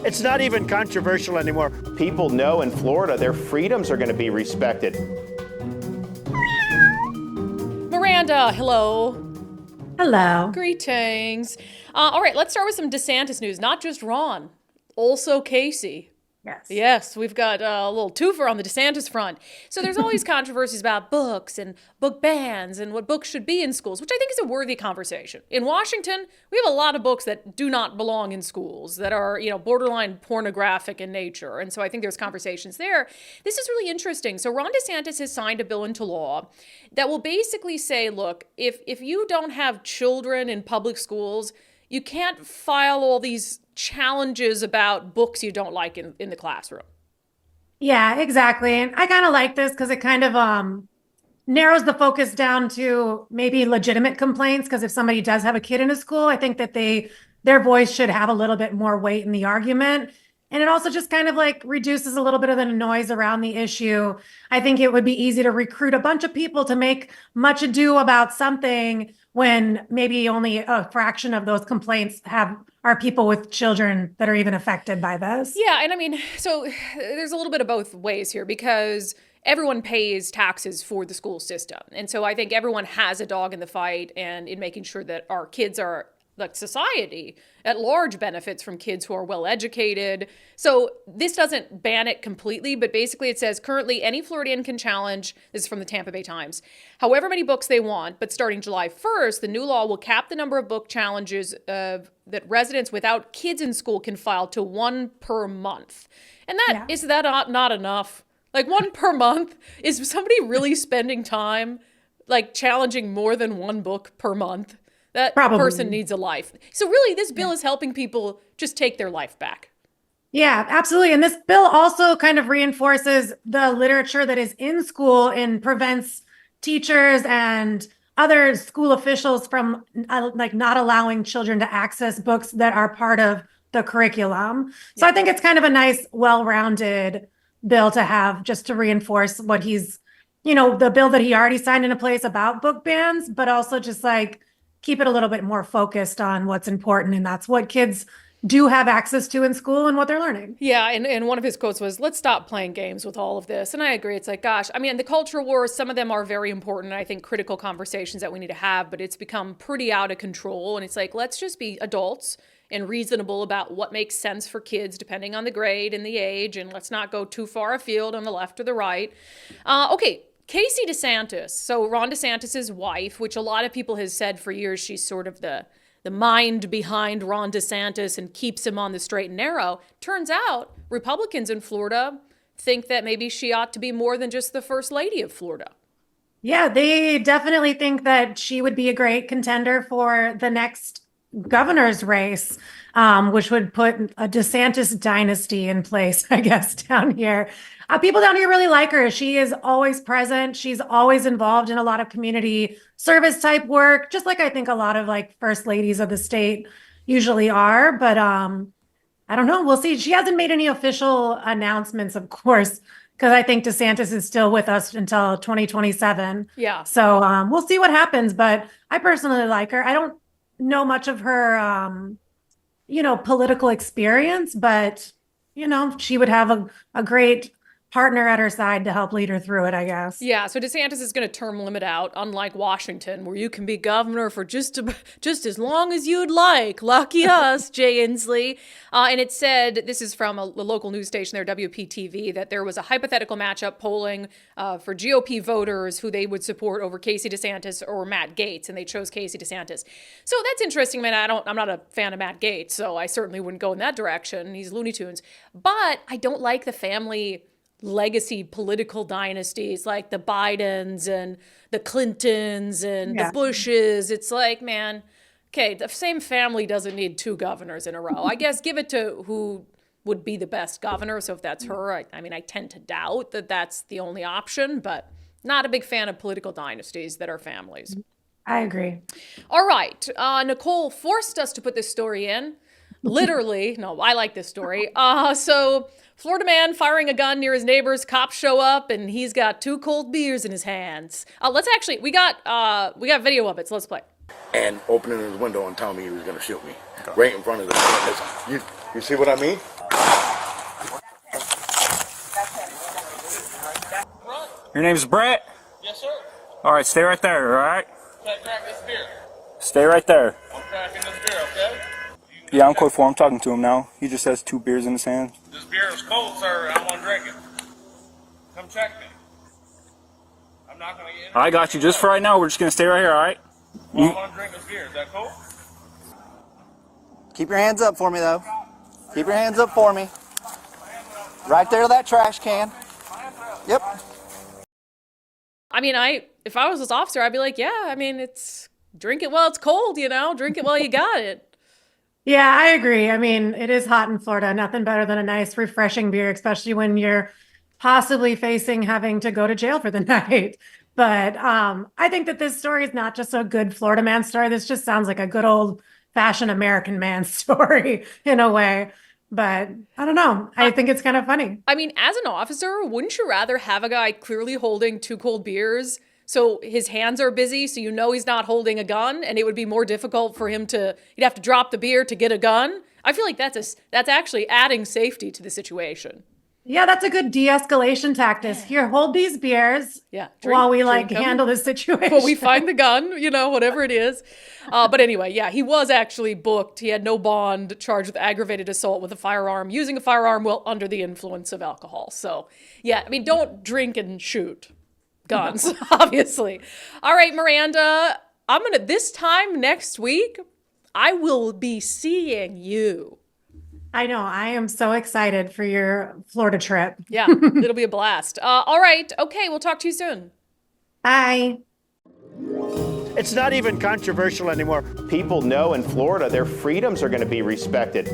It's not even controversial anymore. People know in Florida their freedoms are going to be respected. Miranda, hello. Hello. Greetings. All right, let's start with some DeSantis news. Not just Ron, also Casey. Yes, we've got a little twofer on the DeSantis front. So there's always controversies about books and book bans and what books should be in schools, which I think is a worthy conversation. In Washington, we have a lot of books that do not belong in schools, that are, borderline pornographic in nature. And so I think there's conversations there. This is really interesting. So Ron DeSantis has signed a bill into law that will basically say, look, if you don't have children in public schools, you can't file all these challenges about books you don't like in the classroom. Yeah, exactly. And I kind of like this because it kind of narrows the focus down to maybe legitimate complaints. Because if somebody does have a kid in a school, I think that their voice should have a little bit more weight in the argument. And it also just kind of like reduces a little bit of the noise around the issue. I think it would be easy to recruit a bunch of people to make much ado about something when maybe only a fraction of those complaints are people with children that are even affected by this. Yeah, and I mean, so there's a little bit of both ways here because everyone pays taxes for the school system. And so I think everyone has a dog in the fight and in making sure that our kids are, like society at large, benefits from kids who are well educated. So this doesn't ban it completely, but basically it says currently any Floridian can challenge, this is from the Tampa Bay Times, however many books they want, but starting July 1st, the new law will cap the number of book challenges that residents without kids in school can file to 1 per month. And is that not enough? Like 1 per month? Is somebody really spending time like challenging more than 1 book per month? That person needs a life. So really, this bill is helping people just take their life back. Yeah, absolutely. And this bill also kind of reinforces the literature that is in school and prevents teachers and other school officials from not allowing children to access books that are part of the curriculum. So I think it's kind of a nice, well-rounded bill to have just to reinforce what he's, the bill that he already signed into place about book bans, but also just like keep it a little bit more focused on what's important. And that's what kids do have access to in school and what they're learning. Yeah. And one of his quotes was, let's stop playing games with all of this. And I agree. It's like, gosh, I mean, the culture wars, some of them are very important. I think critical conversations that we need to have, but it's become pretty out of control. And it's like, let's just be adults and reasonable about what makes sense for kids, depending on the grade and the age. And let's not go too far afield on the left or the right. Okay. Casey DeSantis, so Ron DeSantis' wife, which a lot of people have said for years, she's sort of the mind behind Ron DeSantis and keeps him on the straight and narrow. Turns out Republicans in Florida think that maybe she ought to be more than just the first lady of Florida. Yeah, they definitely think that she would be a great contender for the next governor's race, which would put a DeSantis dynasty in place, I guess, down here. People down here really like her. She is always present. She's always involved in a lot of community service type work, just like I think a lot of like first ladies of the state usually are. But I don't know. We'll see. She hasn't made any official announcements, of course, because I think DeSantis is still with us until 2027. Yeah. So we'll see what happens. But I personally like her. I don't know much of her, political experience, but, she would have a great partner at her side to help lead her through it, I guess. Yeah, so DeSantis is going to term limit out, unlike Washington, where you can be governor for just as long as you'd like. Lucky us, Jay Inslee. And it said, this is from a local news station there, WPTV, that there was a hypothetical matchup polling for GOP voters who they would support over Casey DeSantis or Matt Gaetz, and they chose Casey DeSantis. So that's interesting. I mean, I'm not a fan of Matt Gaetz, so I certainly wouldn't go in that direction. He's Looney Tunes. But I don't like the family legacy political dynasties like the Bidens and the Clintons and the Bushes. It's like, man, okay, the same family doesn't need 2 governors in a row. I guess give it to who would be the best governor. So if that's her, I tend to doubt that that's the only option, but not a big fan of political dynasties that are families. I agree. All right. Nicole forced us to put this story in. Literally. No, I like this story. So Florida man firing a gun near his neighbors. Cops show up and he's got 2 cold beers in his hands. We got video of it. So let's play. And opening his window and telling me he was going to shoot me right in front of the. You see what I mean? Your name's Brett? Yes, sir. All right, stay right there, all right? Crack this beer. Stay right there. I'm cracking this beer, okay? Yeah, I'm code 4. I'm talking to him now. He just has 2 beers in his hand. This beer is cold, sir. I want to drink it. Come check me. I'm not going to get in. I got you. Just for right now, we're just going to stay right here, all right? Well, I want to drink this beer. Is that cool? Keep your hands up for me, though. Keep your hands up for me. Right there to that trash can. Yep. I mean, if I was this officer, I'd be like, yeah, I mean, drink it while it's cold, drink it while you got it. Yeah, I agree. I mean, it is hot in Florida. Nothing better than a nice, refreshing beer, especially when you're possibly facing having to go to jail for the night. But I think that this story is not just a good Florida man story. This just sounds like a good old-fashioned American man story in a way. But I don't know. I think it's kind of funny. I mean, as an officer, wouldn't you rather have a guy clearly holding 2 cold beers so his hands are busy so he's not holding a gun, and it would be more difficult for him you'd have to drop the beer to get a gun? I feel like that's actually adding safety to the situation. Yeah, that's a good de-escalation tactic. Here, hold these beers while we handle this situation. Well, we find the gun, whatever it is. But anyway, yeah, he was actually booked. He had no bond, charged with aggravated assault with a firearm, using a firearm while under the influence of alcohol. So, yeah, I mean, don't drink and shoot guns, obviously. All right, Miranda, this time next week, I will be seeing you. I know. I am so excited for your Florida trip. Yeah, it'll be a blast. All right. Okay, we'll talk to you soon. Bye. It's not even controversial anymore. People know in Florida their freedoms are going to be respected.